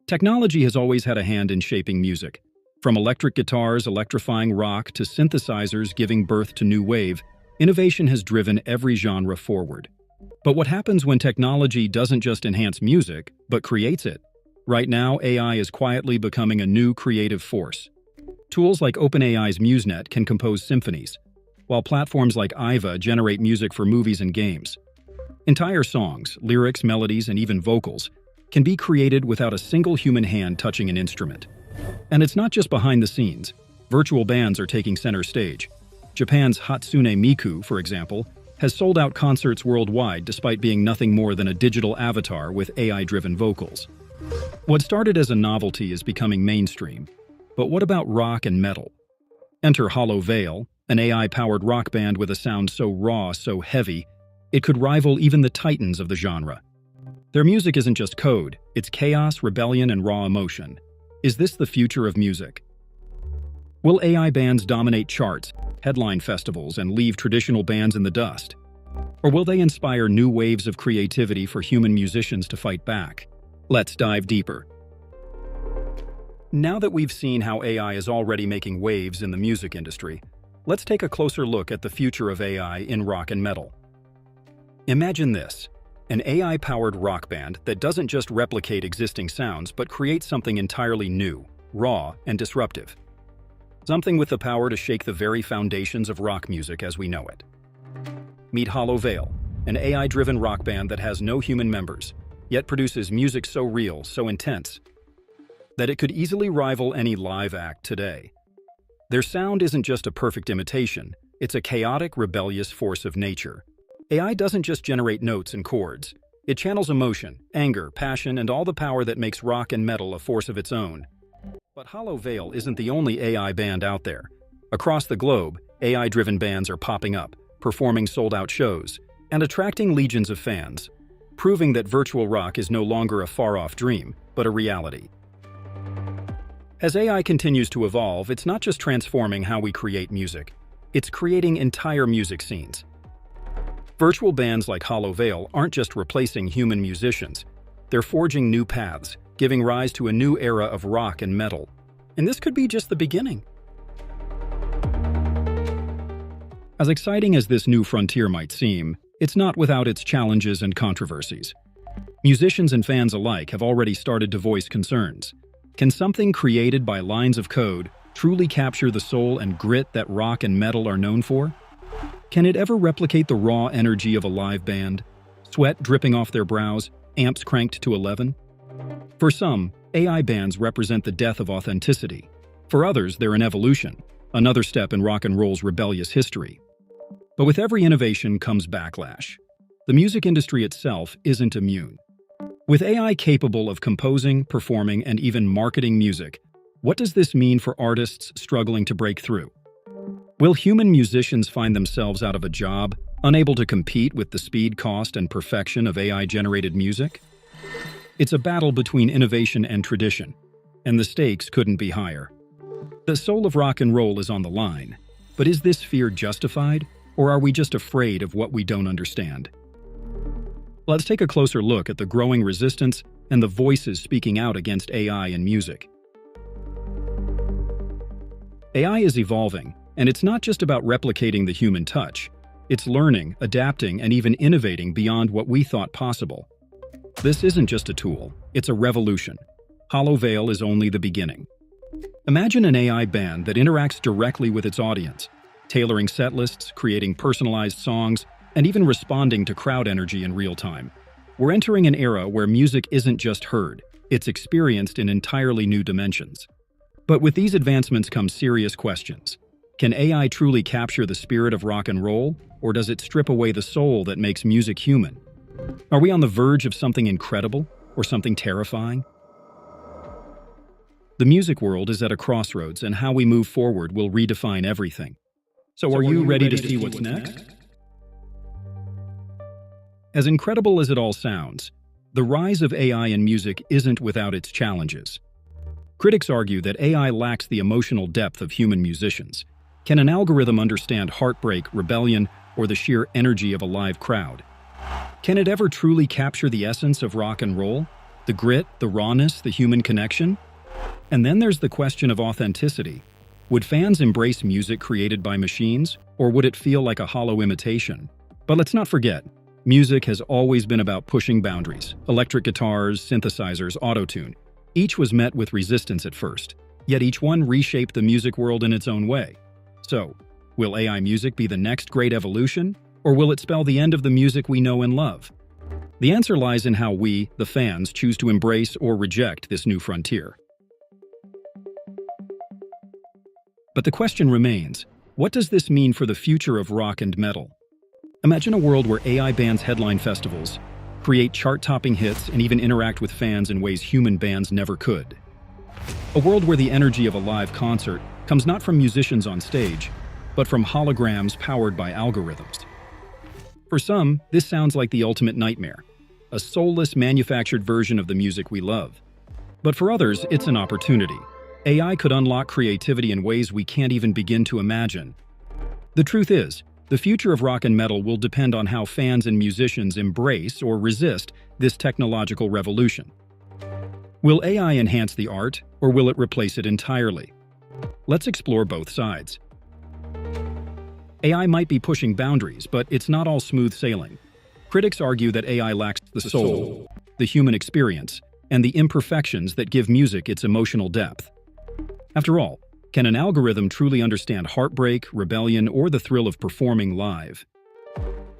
Technology has always had a hand in shaping music. From electric guitars electrifying rock to synthesizers giving birth to new wave, innovation has driven every genre forward. But what happens when technology doesn't just enhance music, but creates it? Right now, AI is quietly becoming a new creative force. Tools like OpenAI's MuseNet can compose symphonies, while platforms like Iva generate music for movies and games. Entire songs, lyrics, melodies, and even vocals can be created without a single human hand touching an instrument. And it's not just behind the scenes. Virtual bands are taking center stage. Japan's Hatsune Miku, for example, has sold out concerts worldwide despite being nothing more than a digital avatar with AI-driven vocals. What started as a novelty is becoming mainstream. But what about rock and metal? Enter Hollow Veil, an AI-powered rock band with a sound so raw, so heavy, it could rival even the titans of the genre. Their music isn't just code, it's chaos, rebellion, and raw emotion. Is this the future of music? Will AI bands dominate charts, headline festivals, and leave traditional bands in the dust? Or will they inspire new waves of creativity for human musicians to fight back? Let's dive deeper. Now that we've seen how AI is already making waves in the music industry, let's take a closer look at the future of AI in rock and metal. Imagine this. An AI-powered rock band that doesn't just replicate existing sounds but creates something entirely new, raw, and disruptive. Something with the power to shake the very foundations of rock music as we know it. Meet Hollow Veil, an AI-driven rock band that has no human members, yet produces music so real, so intense, that it could easily rival any live act today. Their sound isn't just a perfect imitation, it's a chaotic, rebellious force of nature. AI doesn't just generate notes and chords. It channels emotion, anger, passion, and all the power that makes rock and metal a force of its own. But Hollow Veil isn't the only AI band out there. Across the globe, AI-driven bands are popping up, performing sold-out shows, and attracting legions of fans, proving that virtual rock is no longer a far-off dream, but a reality. As AI continues to evolve, it's not just transforming how we create music. It's creating entire music scenes. Virtual bands like Hollow Veil aren't just replacing human musicians. They're forging new paths, giving rise to a new era of rock and metal. And this could be just the beginning. As exciting as this new frontier might seem, it's not without its challenges and controversies. Musicians and fans alike have already started to voice concerns. Can something created by lines of code truly capture the soul and grit that rock and metal are known for? Can it ever replicate the raw energy of a live band? Sweat dripping off their brows, amps cranked to 11? For some, AI bands represent the death of authenticity. For others, they're an evolution, another step in rock and roll's rebellious history. But with every innovation comes backlash. The music industry itself isn't immune. With AI capable of composing, performing, and even marketing music, what does this mean for artists struggling to break through? Will human musicians find themselves out of a job, unable to compete with the speed, cost, and perfection of AI-generated music? It's a battle between innovation and tradition, and the stakes couldn't be higher. The soul of rock and roll is on the line, but is this fear justified, or are we just afraid of what we don't understand? Let's take a closer look at the growing resistance and the voices speaking out against AI in music. AI is evolving, and it's not just about replicating the human touch. It's learning, adapting, and even innovating beyond what we thought possible. This isn't just a tool, it's a revolution. Hollow Veil is only the beginning. Imagine an AI band that interacts directly with its audience, tailoring set lists, creating personalized songs, and even responding to crowd energy in real time. We're entering an era where music isn't just heard, it's experienced in entirely new dimensions. But with these advancements come serious questions. Can AI truly capture the spirit of rock and roll, or does it strip away the soul that makes music human? Are we on the verge of something incredible, or something terrifying? The music world is at a crossroads, and how we move forward will redefine everything. So are you ready to see what's next? As incredible as it all sounds, the rise of AI in music isn't without its challenges. Critics argue that AI lacks the emotional depth of human musicians. Can an algorithm understand heartbreak, rebellion, or the sheer energy of a live crowd? Can it ever truly capture the essence of rock and roll? The grit, the rawness, the human connection? And then there's the question of authenticity. Would fans embrace music created by machines, or would it feel like a hollow imitation? But let's not forget, music has always been about pushing boundaries. Electric guitars, synthesizers, autotune. Each was met with resistance at first, yet each one reshaped the music world in its own way. So, will AI music be the next great evolution, or will it spell the end of the music we know and love? The answer lies in how we, the fans, choose to embrace or reject this new frontier. But the question remains, what does this mean for the future of rock and metal? Imagine a world where AI bands headline festivals, create chart-topping hits, and even interact with fans in ways human bands never could. A world where the energy of a live concert comes not from musicians on stage, but from holograms powered by algorithms. For some, this sounds like the ultimate nightmare, a soulless manufactured version of the music we love. But for others, it's an opportunity. AI could unlock creativity in ways we can't even begin to imagine. The truth is, the future of rock and metal will depend on how fans and musicians embrace or resist this technological revolution. Will AI enhance the art, or will it replace it entirely? Let's explore both sides. AI might be pushing boundaries, but it's not all smooth sailing. Critics argue that AI lacks the soul, the human experience, and the imperfections that give music its emotional depth. After all, can an algorithm truly understand heartbreak, rebellion, or the thrill of performing live?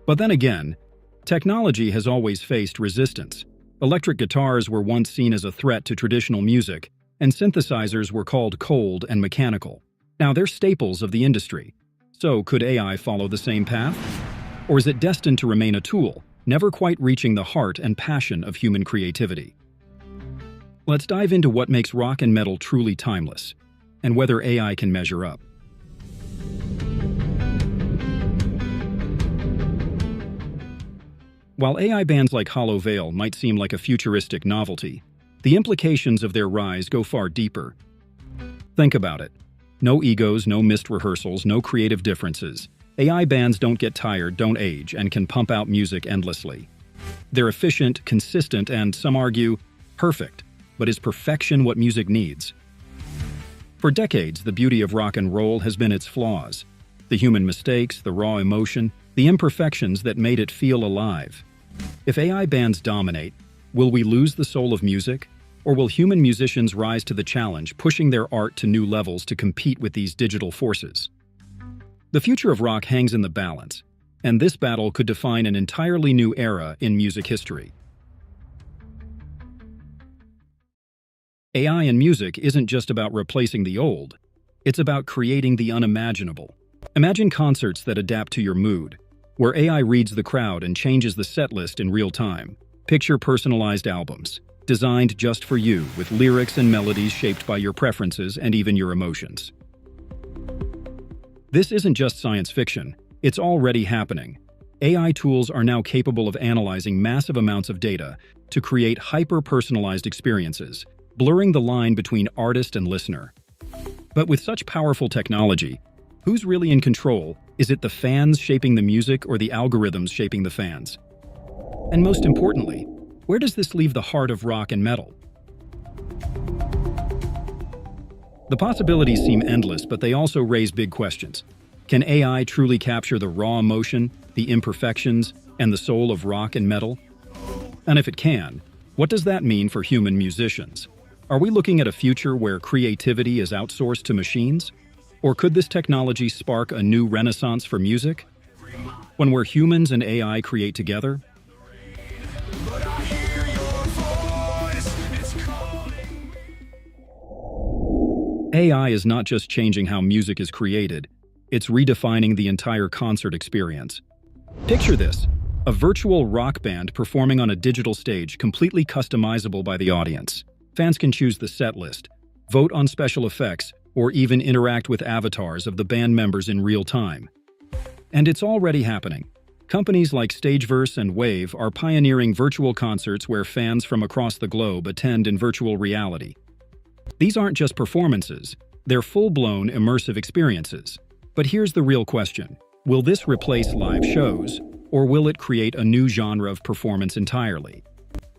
But then again, technology has always faced resistance. Electric guitars were once seen as a threat to traditional music, and synthesizers were called cold and mechanical. Now they're staples of the industry. So could AI follow the same path? Or is it destined to remain a tool, never quite reaching the heart and passion of human creativity? Let's dive into what makes rock and metal truly timeless, and whether AI can measure up. While AI bands like Hollow Veil might seem like a futuristic novelty, the implications of their rise go far deeper. Think about it. No egos, no missed rehearsals, no creative differences. AI bands don't get tired, don't age, and can pump out music endlessly. They're efficient, consistent, and, some argue, perfect. But is perfection what music needs? For decades, the beauty of rock and roll has been its flaws. The human mistakes, the raw emotion, the imperfections that made it feel alive. If AI bands dominate, will we lose the soul of music? Or will human musicians rise to the challenge, pushing their art to new levels to compete with these digital forces? The future of rock hangs in the balance, and this battle could define an entirely new era in music history. AI in music isn't just about replacing the old, it's about creating the unimaginable. Imagine concerts that adapt to your mood, where AI reads the crowd and changes the setlist in real time. Picture personalized albums, designed just for you, with lyrics and melodies shaped by your preferences and even your emotions. This isn't just science fiction, it's already happening. AI tools are now capable of analyzing massive amounts of data to create hyper-personalized experiences, blurring the line between artist and listener. But with such powerful technology, who's really in control? Is it the fans shaping the music or the algorithms shaping the fans? And most importantly, where does this leave the heart of rock and metal? The possibilities seem endless, but they also raise big questions. Can AI truly capture the raw emotion, the imperfections, and the soul of rock and metal? And if it can, what does that mean for human musicians? Are we looking at a future where creativity is outsourced to machines? Or could this technology spark a new renaissance for music? One where humans and AI create together? AI is not just changing how music is created, it's redefining the entire concert experience. Picture this, a virtual rock band performing on a digital stage completely customizable by the audience. Fans can choose the set list, vote on special effects, or even interact with avatars of the band members in real time. And it's already happening. Companies like Stageverse and Wave are pioneering virtual concerts where fans from across the globe attend in virtual reality. These aren't just performances, they're full-blown immersive experiences. But here's the real question. Will this replace live shows, or will it create a new genre of performance entirely?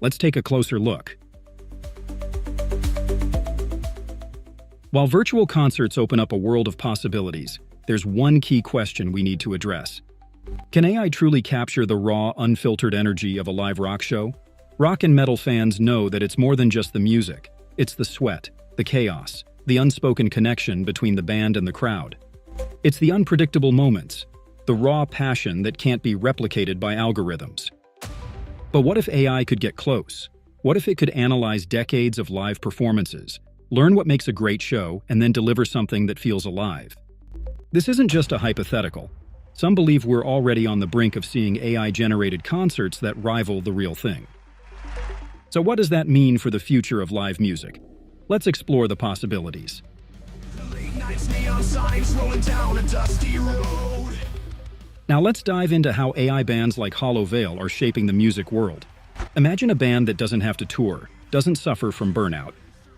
Let's take a closer look. While virtual concerts open up a world of possibilities, there's one key question we need to address. Can AI truly capture the raw, unfiltered energy of a live rock show? Rock and metal fans know that it's more than just the music. It's the sweat, the chaos, the unspoken connection between the band and the crowd. It's the unpredictable moments, the raw passion that can't be replicated by algorithms. But what if AI could get close? What if it could analyze decades of live performances, learn what makes a great show, and then deliver something that feels alive? This isn't just a hypothetical. Some believe we're already on the brink of seeing AI-generated concerts that rival the real thing. So what does that mean for the future of live music? Let's explore the possibilities. Now let's dive into how AI bands like Hollow Veil are shaping the music world. Imagine a band that doesn't have to tour, doesn't suffer from burnout,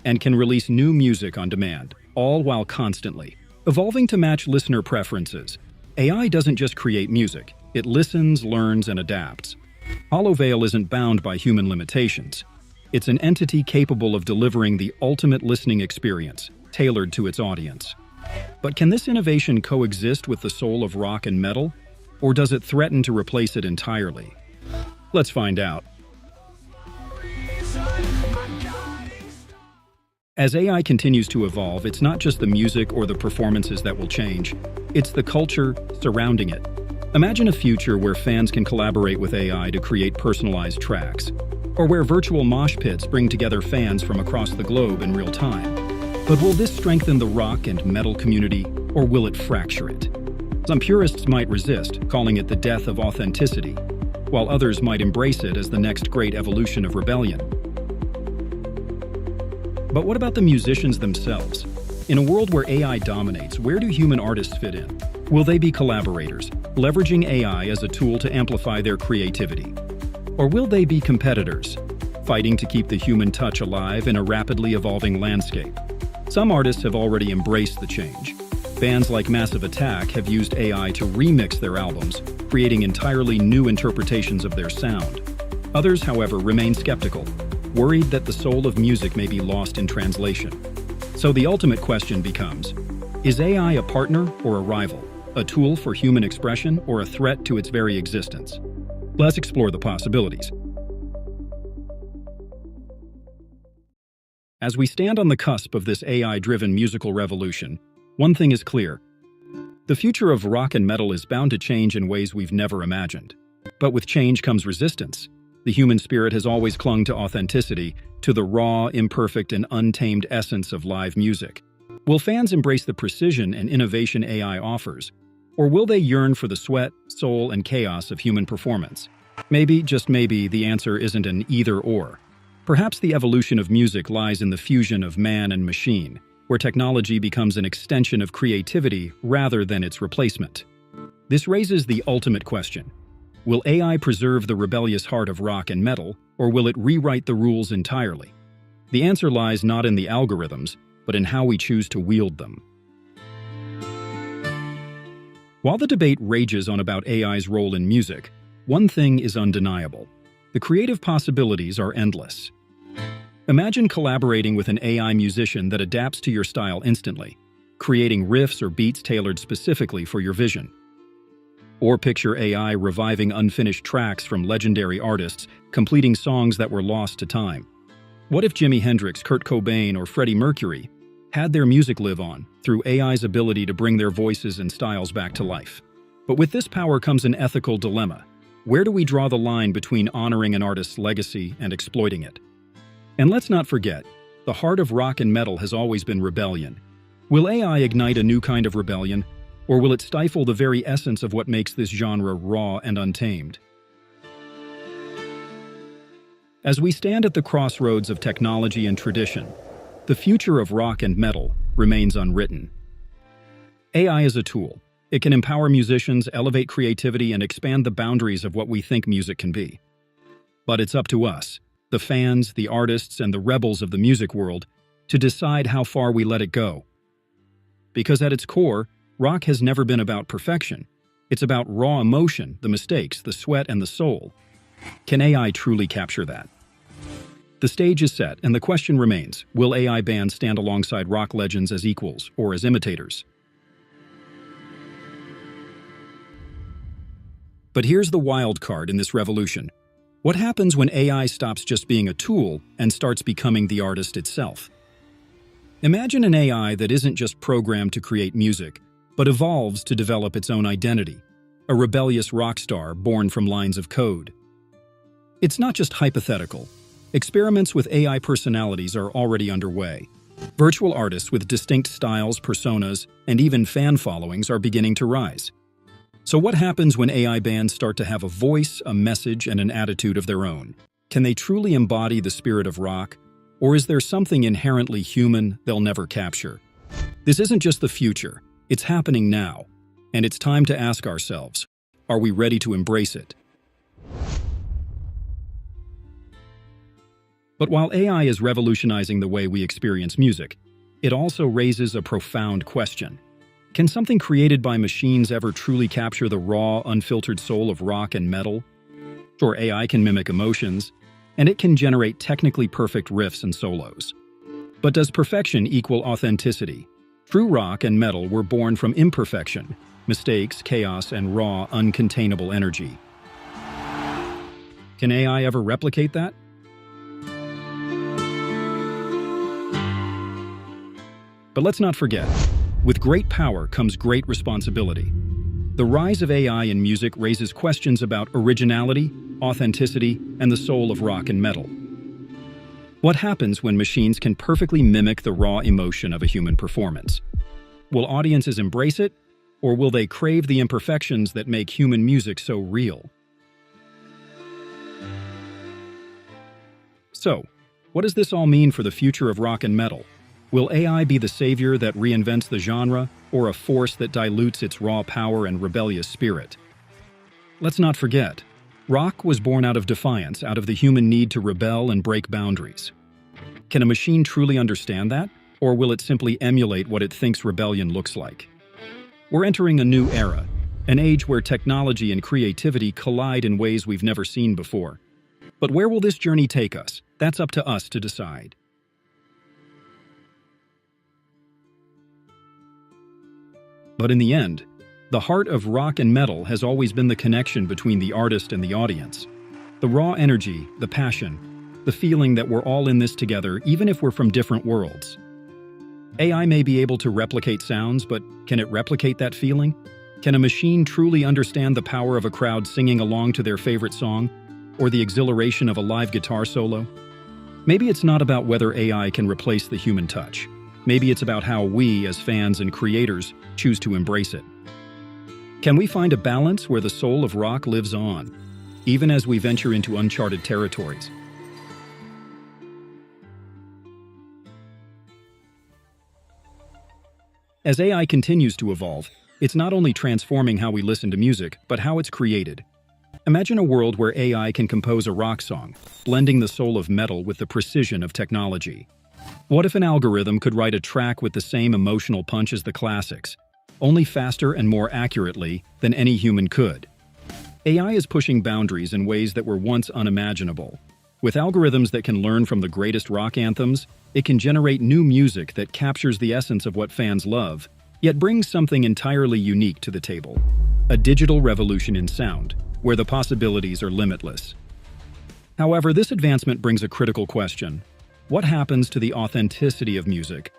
and can release new music on demand, all while constantly evolving to match listener preferences. AI doesn't just create music, it listens, learns, and adapts. Hollow Veil isn't bound by human limitations. It's an entity capable of delivering the ultimate listening experience, tailored to its audience. But can this innovation coexist with the soul of rock and metal? Or does it threaten to replace it entirely? Let's find out. As AI continues to evolve, it's not just the music or the performances that will change, it's the culture surrounding it. Imagine a future where fans can collaborate with AI to create personalized tracks, or where virtual mosh pits bring together fans from across the globe in real time. But will this strengthen the rock and metal community, or will it fracture it? Some purists might resist, calling it the death of authenticity, while others might embrace it as the next great evolution of rebellion. But what about the musicians themselves? In a world where AI dominates, where do human artists fit in? Will they be collaborators, leveraging AI as a tool to amplify their creativity? Or will they be competitors, fighting to keep the human touch alive in a rapidly evolving landscape? Some artists have already embraced the change. Bands like Massive Attack have used AI to remix their albums, creating entirely new interpretations of their sound. Others, however, remain skeptical, worried that the soul of music may be lost in translation. So the ultimate question becomes, is AI a partner or a rival, a tool for human expression or a threat to its very existence? Let's explore the possibilities. As we stand on the cusp of this AI-driven musical revolution, one thing is clear. The future of rock and metal is bound to change in ways we've never imagined. But with change comes resistance. The human spirit has always clung to authenticity, to the raw, imperfect, and untamed essence of live music. Will fans embrace the precision and innovation AI offers? Or will they yearn for the sweat, soul, and chaos of human performance? Maybe, just maybe, the answer isn't an either-or. Perhaps the evolution of music lies in the fusion of man and machine, where technology becomes an extension of creativity rather than its replacement. This raises the ultimate question. Will AI preserve the rebellious heart of rock and metal, or will it rewrite the rules entirely? The answer lies not in the algorithms, but in how we choose to wield them. While the debate rages on about AI's role in music, one thing is undeniable. The creative possibilities are endless. Imagine collaborating with an AI musician that adapts to your style instantly, creating riffs or beats tailored specifically for your vision. Or picture AI reviving unfinished tracks from legendary artists, completing songs that were lost to time. What if Jimi Hendrix, Kurt Cobain, or Freddie Mercury had their music live on through AI's ability to bring their voices and styles back to life? But with this power comes an ethical dilemma. Where do we draw the line between honoring an artist's legacy and exploiting it? And let's not forget, the heart of rock and metal has always been rebellion. Will AI ignite a new kind of rebellion? Or will it stifle the very essence of what makes this genre raw and untamed? As we stand at the crossroads of technology and tradition, the future of rock and metal remains unwritten. AI is a tool. It can empower musicians, elevate creativity, and expand the boundaries of what we think music can be. But it's up to us, the fans, the artists, and the rebels of the music world, to decide how far we let it go. Because at its core, rock has never been about perfection. It's about raw emotion, the mistakes, the sweat, and the soul. Can AI truly capture that? The stage is set, and the question remains, will AI bands stand alongside rock legends as equals or as imitators? But here's the wild card in this revolution. What happens when AI stops just being a tool and starts becoming the artist itself? Imagine an AI that isn't just programmed to create music, but evolves to develop its own identity, a rebellious rock star born from lines of code. It's not just hypothetical. Experiments with AI personalities are already underway. Virtual artists with distinct styles, personas, and even fan followings are beginning to rise. So what happens when AI bands start to have a voice, a message, and an attitude of their own? Can they truly embody the spirit of rock? Or is there something inherently human they'll never capture? This isn't just the future, it's happening now. And it's time to ask ourselves, are we ready to embrace it? But while AI is revolutionizing the way we experience music, it also raises a profound question. Can something created by machines ever truly capture the raw, unfiltered soul of rock and metal? Sure, AI can mimic emotions, and it can generate technically perfect riffs and solos. But does perfection equal authenticity? True rock and metal were born from imperfection, mistakes, chaos, and raw, uncontainable energy. Can AI ever replicate that? But let's not forget, with great power comes great responsibility. The rise of AI in music raises questions about originality, authenticity, and the soul of rock and metal. What happens when machines can perfectly mimic the raw emotion of a human performance? Will audiences embrace it, or will they crave the imperfections that make human music so real? So, what does this all mean for the future of rock and metal? Will AI be the savior that reinvents the genre, or a force that dilutes its raw power and rebellious spirit? Let's not forget, rock was born out of defiance, out of the human need to rebel and break boundaries. Can a machine truly understand that, or will it simply emulate what it thinks rebellion looks like? We're entering a new era, an age where technology and creativity collide in ways we've never seen before. But where will this journey take us? That's up to us to decide. But in the end, the heart of rock and metal has always been the connection between the artist and the audience. The raw energy, the passion, the feeling that we're all in this together, even if we're from different worlds. AI may be able to replicate sounds, but can it replicate that feeling? Can a machine truly understand the power of a crowd singing along to their favorite song, or the exhilaration of a live guitar solo? Maybe it's not about whether AI can replace the human touch. Maybe it's about how we, as fans and creators, choose to embrace it. Can we find a balance where the soul of rock lives on, even as we venture into uncharted territories? As AI continues to evolve, it's not only transforming how we listen to music, but how it's created. Imagine a world where AI can compose a rock song, blending the soul of metal with the precision of technology. What if an algorithm could write a track with the same emotional punch as the classics, only faster and more accurately than any human could? AI is pushing boundaries in ways that were once unimaginable. With algorithms that can learn from the greatest rock anthems, it can generate new music that captures the essence of what fans love, yet brings something entirely unique to the table. A digital revolution in sound, where the possibilities are limitless. However, this advancement brings a critical question. What happens to the authenticity of music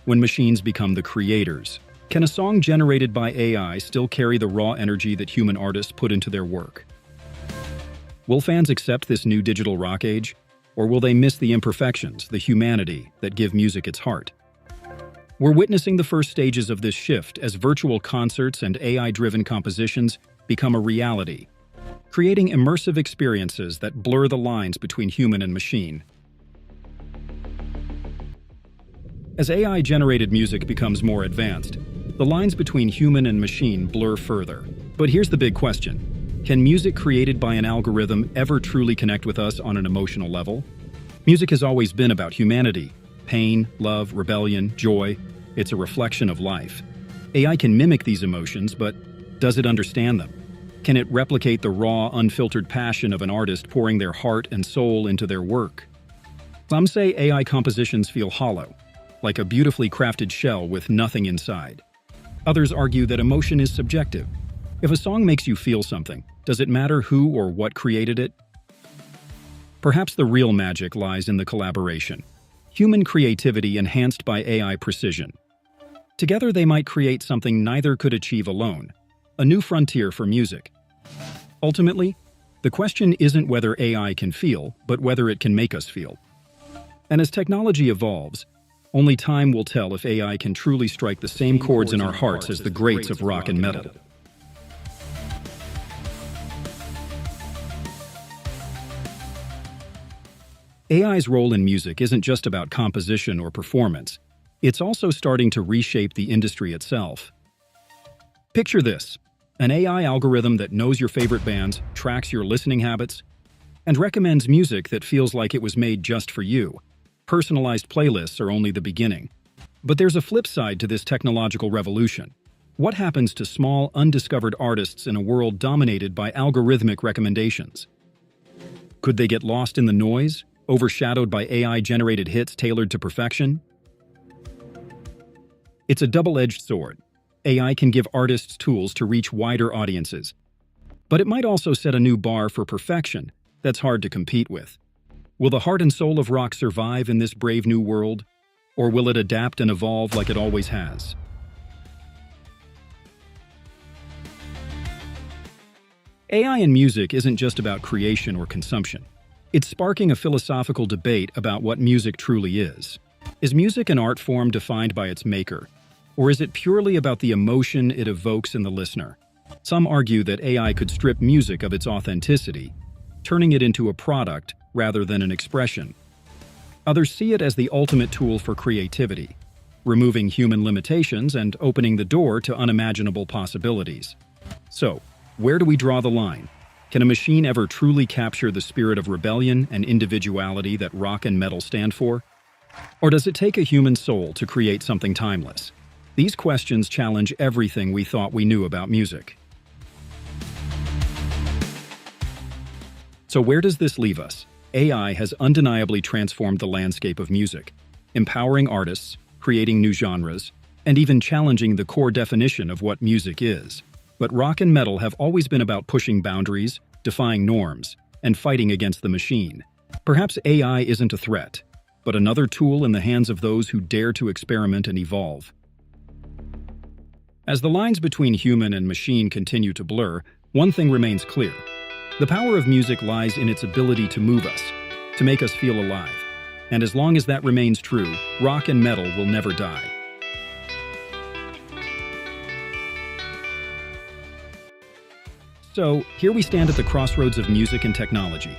when machines become the creators? Can a song generated by AI still carry the raw energy that human artists put into their work? Will fans accept this new digital rock age, or will they miss the imperfections, the humanity that give music its heart? We're witnessing the first stages of this shift as virtual concerts and AI-driven compositions become a reality, creating immersive experiences that blur the lines between human and machine. As AI-generated music becomes more advanced, the lines between human and machine blur further. But here's the big question. Can music created by an algorithm ever truly connect with us on an emotional level? Music has always been about humanity. Pain, love, rebellion, joy. It's a reflection of life. AI can mimic these emotions, but does it understand them? Can it replicate the raw, unfiltered passion of an artist pouring their heart and soul into their work? Some say AI compositions feel hollow, like a beautifully crafted shell with nothing inside. Others argue that emotion is subjective. If a song makes you feel something, does it matter who or what created it? Perhaps the real magic lies in the collaboration. Human creativity enhanced by AI precision. Together they might create something neither could achieve alone, a new frontier for music. Ultimately, the question isn't whether AI can feel, but whether it can make us feel. And as technology evolves, only time will tell if AI can truly strike the same chords in our hearts as the greats of rock and metal. AI's role in music isn't just about composition or performance. It's also starting to reshape the industry itself. Picture this: an AI algorithm that knows your favorite bands, tracks your listening habits, and recommends music that feels like it was made just for you. Personalized playlists are only the beginning. But there's a flip side to this technological revolution. What happens to small, undiscovered artists in a world dominated by algorithmic recommendations? Could they get lost in the noise, overshadowed by AI-generated hits tailored to perfection? It's a double-edged sword. AI can give artists tools to reach wider audiences, but it might also set a new bar for perfection that's hard to compete with. Will the heart and soul of rock survive in this brave new world, or will it adapt and evolve like it always has? AI in music isn't just about creation or consumption. It's sparking a philosophical debate about what music truly is. Is music an art form defined by its maker, or is it purely about the emotion it evokes in the listener? Some argue that AI could strip music of its authenticity, turning it into a product rather than an expression. Others see it as the ultimate tool for creativity, removing human limitations and opening the door to unimaginable possibilities. So, where do we draw the line? Can a machine ever truly capture the spirit of rebellion and individuality that rock and metal stand for? Or does it take a human soul to create something timeless? These questions challenge everything we thought we knew about music. So where does this leave us? AI has undeniably transformed the landscape of music, empowering artists, creating new genres, and even challenging the core definition of what music is. But rock and metal have always been about pushing boundaries, defying norms, and fighting against the machine. Perhaps AI isn't a threat, but another tool in the hands of those who dare to experiment and evolve. As the lines between human and machine continue to blur, one thing remains clear. The power of music lies in its ability to move us, to make us feel alive. And as long as that remains true, rock and metal will never die. So, here we stand at the crossroads of music and technology.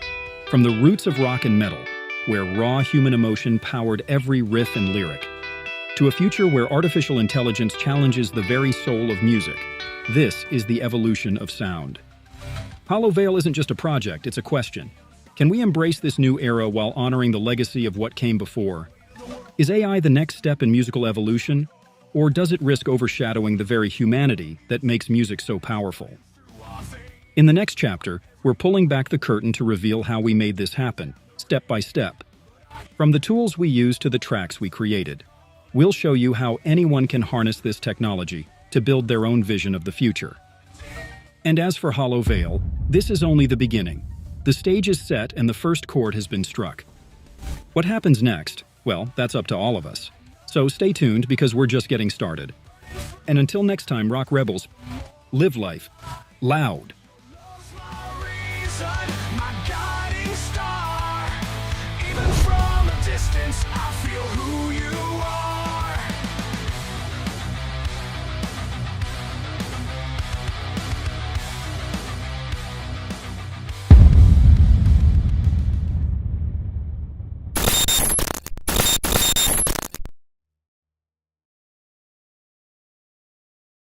From the roots of rock and metal, where raw human emotion powered every riff and lyric, to a future where artificial intelligence challenges the very soul of music. This is the evolution of sound. Hollow Veil isn't just a project, it's a question. Can we embrace this new era while honoring the legacy of what came before? Is AI the next step in musical evolution, or does it risk overshadowing the very humanity that makes music so powerful? In the next chapter, we're pulling back the curtain to reveal how we made this happen, step by step. From the tools we used to the tracks we created, we'll show you how anyone can harness this technology to build their own vision of the future. And as for Hollow Veil, this is only the beginning. The stage is set and the first chord has been struck. What happens next? Well, that's up to all of us. So stay tuned because we're just getting started. And until next time, Rock Rebels, live life loud. I feel who you are.